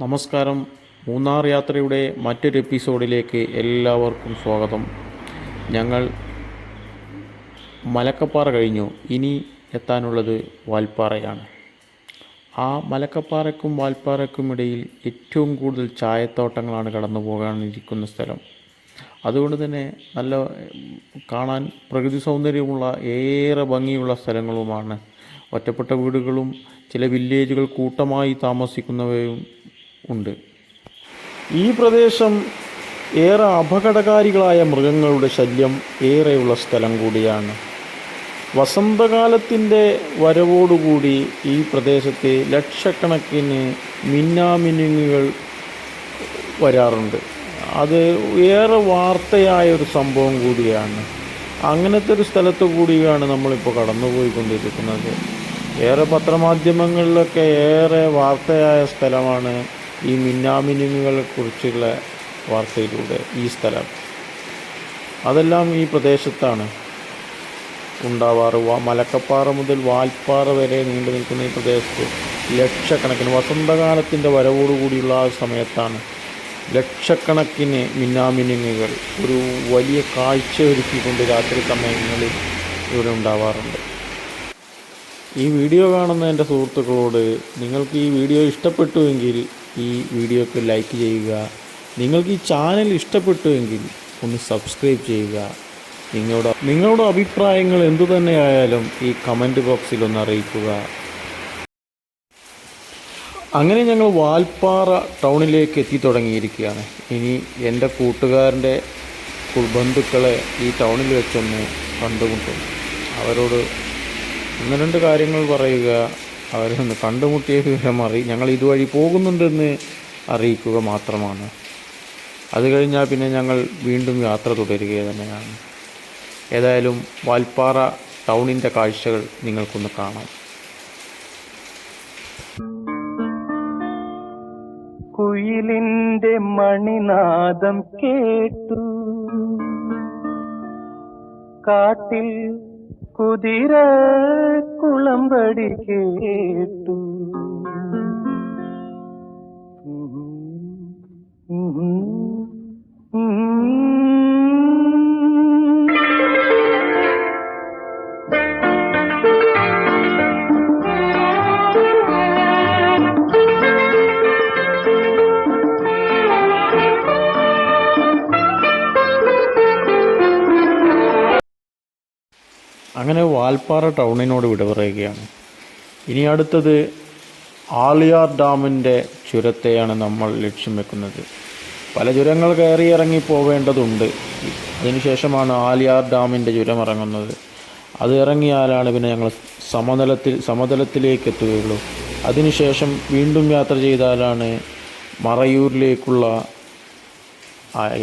നമസ്കാരം. മൂന്നാർ യാത്രയുടെ മറ്റൊരു എപ്പിസോഡിലേക്ക് എല്ലാവർക്കും സ്വാഗതം. ഞങ്ങൾ മലക്കപ്പാറ കഴിഞ്ഞു. ഇനി എത്താനുള്ളത് വാൽപ്പാറയാണ്. ആ മലക്കപ്പാറയ്ക്കും വാൽപ്പാറയ്ക്കും ഇടയിൽ ഏറ്റവും കൂടുതൽ ചായത്തോട്ടങ്ങളാണ് കടന്നു പോകാനിരിക്കുന്ന സ്ഥലം. അതുകൊണ്ട് തന്നെ നല്ല കാണാൻ പ്രകൃതി സൗന്ദര്യമുള്ള ഏറെ ഭംഗിയുള്ള സ്ഥലങ്ങളുമാണ്. ഒറ്റപ്പെട്ട വീടുകളും ചില വില്ലേജുകൾ കൂട്ടമായി താമസിക്കുന്നവയും ഉണ്ട്. ഈ പ്രദേശം ഏറെ അപകടകാരികളായ മൃഗങ്ങളുടെ ശല്യം ഏറെയുള്ള സ്ഥലം കൂടിയാണ്. വസന്തകാലത്തിൻ്റെ വരവോടുകൂടി ഈ പ്രദേശത്ത് ലക്ഷക്കണക്കിന് മിന്നാമിനുങ്ങുകൾ വരാറുണ്ട്. അത് ഏറെ വാർത്തയായ ഒരു സംഭവം കൂടിയാണ്. അങ്ങനത്തെ ഒരു സ്ഥലത്ത് കൂടിയാണ് നമ്മളിപ്പോൾ കടന്നുപോയിക്കൊണ്ടിരിക്കുന്നത്. ഏറെ പത്രമാധ്യമങ്ങളിലൊക്കെ ഏറെ വാർത്തയായ സ്ഥലമാണ് ഈ മിന്നാമിനുങ്ങുകളെ കുറിച്ചുള്ള വാർത്തയിലൂടെ ഈ സ്ഥലം. അതെല്ലാം ഈ പ്രദേശത്താണ് ഉണ്ടാവാറ്. മലക്കപ്പാറ മുതൽ വാൽപ്പാറ വരെ നീണ്ടു നിൽക്കുന്ന ഈ പ്രദേശത്ത് ലക്ഷക്കണക്കിന് വസന്തകാലത്തിൻ്റെ വരവോടുകൂടിയുള്ള ആ സമയത്താണ് ലക്ഷക്കണക്കിന് മിന്നാമിനുങ്ങുകൾ ഒരു വലിയ കാഴ്ച ഒരുക്കിക്കൊണ്ട് രാത്രി സമയങ്ങളിൽ ഇവിടെ ഉണ്ടാവാറുണ്ട്. ഈ വീഡിയോ കാണുന്ന എൻ്റെ സുഹൃത്തുക്കളോട് നിങ്ങൾക്ക് ഈ വീഡിയോ ഇഷ്ടപ്പെട്ടുവെങ്കിൽ ഈ വീഡിയോക്ക് ലൈക്ക് ചെയ്യുക. നിങ്ങൾക്ക് ഈ ചാനൽ ഇഷ്ടപ്പെട്ടുവെങ്കിൽ ഒന്ന് സബ്സ്ക്രൈബ് ചെയ്യുക. നിങ്ങളുടെ അഭിപ്രായങ്ങൾ എന്തു തന്നെയായാലും ഈ കമൻറ്റ് ബോക്സിൽ ഒന്ന് അറിയിക്കുക. അങ്ങനെ ഞങ്ങൾ വാൽപ്പാറ ടൗണിലേക്ക് എത്തിത്തുടങ്ങിയിരിക്കുകയാണ്. ഇനി എൻ്റെ കൂട്ടുകാരൻ്റെ ബന്ധുക്കളെ ഈ ടൗണിൽ വെച്ചൊന്ന് കണ്ടുമുട്ടും. അവരോട് ഒന്ന് രണ്ട് കാര്യങ്ങൾ പറയുക, അവരൊന്ന് കണ്ടുമുട്ടിയ വിവരം ഞങ്ങൾ ഇതുവഴി പോകുന്നുണ്ടെന്ന് അറിയിക്കുക മാത്രമാണ്. അത് കഴിഞ്ഞാൽ പിന്നെ ഞങ്ങൾ വീണ്ടും യാത്ര തുടരുക തന്നെയാണ്. ഏതായാലും വാൽപ്പാറ ടൗണിൻ്റെ കാഴ്ചകൾ നിങ്ങൾക്കൊന്ന് കാണാം. കുയിലിൻ്റെ മണിനാദം കേട്ടു, കാട്ടിൽ കുതിര കുളമ്പടി കേട്ടു, അങ്ങനെ വാൽപ്പാറ ടൗണിനോട് വിട പറയുകയാണ്. ഇനി അടുത്തത് ആളിയാർ ഡാമിൻ്റെ ചുരത്തെയാണ് നമ്മൾ ലക്ഷ്യം വെക്കുന്നത്. പല ചുരങ്ങൾ കയറി ഇറങ്ങി പോവേണ്ടതുണ്ട്. അതിനുശേഷമാണ് ആളിയാർ ഡാമിൻ്റെ ചുരം ഇറങ്ങുന്നത്. അത് ഇറങ്ങിയാലാണ് പിന്നെ ഞങ്ങൾ സമതലത്തിലേക്ക് എത്തുകയുള്ളൂ. അതിനുശേഷം വീണ്ടും യാത്ര ചെയ്താലാണ് മറയൂരിലേക്കുള്ള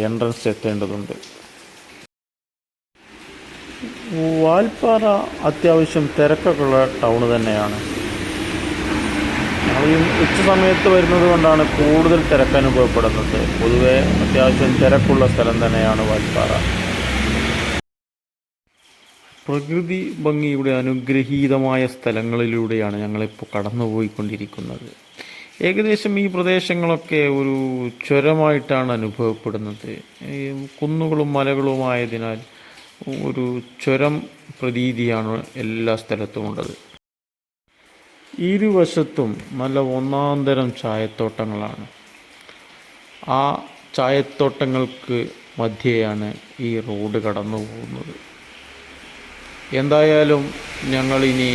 എൻട്രൻസ് എത്തേണ്ടതുണ്ട്. വാൽപ്പാറ അത്യാവശ്യം തിരക്കൊക്കെയുള്ള ടൗണ് തന്നെയാണ്. ഞങ്ങൾ ഈ ഉച്ച സമയത്ത് വരുന്നത് കൊണ്ടാണ് കൂടുതൽ തിരക്ക് അനുഭവപ്പെടുന്നത്. പൊതുവെ അത്യാവശ്യം തിരക്കുള്ള സ്ഥലം തന്നെയാണ് വാൽപ്പാറ. പ്രകൃതി ഭംഗിയുടെ അനുഗ്രഹീതമായ സ്ഥലങ്ങളിലൂടെയാണ് ഞങ്ങളിപ്പോൾ കടന്നുപോയിക്കൊണ്ടിരിക്കുന്നത്. ഏകദേശം ഈ പ്രദേശങ്ങളൊക്കെ ഒരു ചുരമായിട്ടാണ് അനുഭവപ്പെടുന്നത്. കുന്നുകളും മലകളുമായതിനാൽ ഒരു ചുരം പ്രതീതിയാണ് എല്ലാ സ്ഥലത്തുമുള്ളത്. ഇരുവശത്തും നല്ല ഒന്നാന്തരം ചായത്തോട്ടങ്ങളാണ്. ആ ചായത്തോട്ടങ്ങൾക്ക് മധ്യേയാണ് ഈ റോഡ് കടന്നു പോകുന്നത്. എന്തായാലും ഞങ്ങളിനി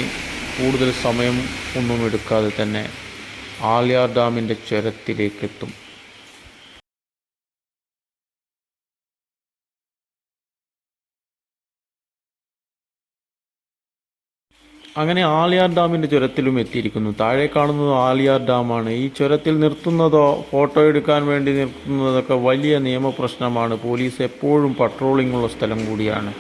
കൂടുതൽ സമയം ഒന്നും എടുക്കാതെ തന്നെ ആളിയാർ ഡാമിൻ്റെ ചുരത്തിലേക്കെത്തും. അങ്ങനെ ആളിയാർ ഡാമിൻ്റെ ചുരത്തിലും എത്തിയിരിക്കുന്നു. താഴെ കാണുന്നത് ആളിയാർ ഡാമാണ്. ഈ ചുരത്തിൽ നിർത്തുന്നതോ ഫോട്ടോ എടുക്കാൻ വേണ്ടി നിർത്തുന്നതൊക്കെ വലിയ നിയമപ്രശ്നമാണ്. പോലീസ് എപ്പോഴും പട്രോളിംഗ് ഉള്ള സ്ഥലം കൂടിയാണ്.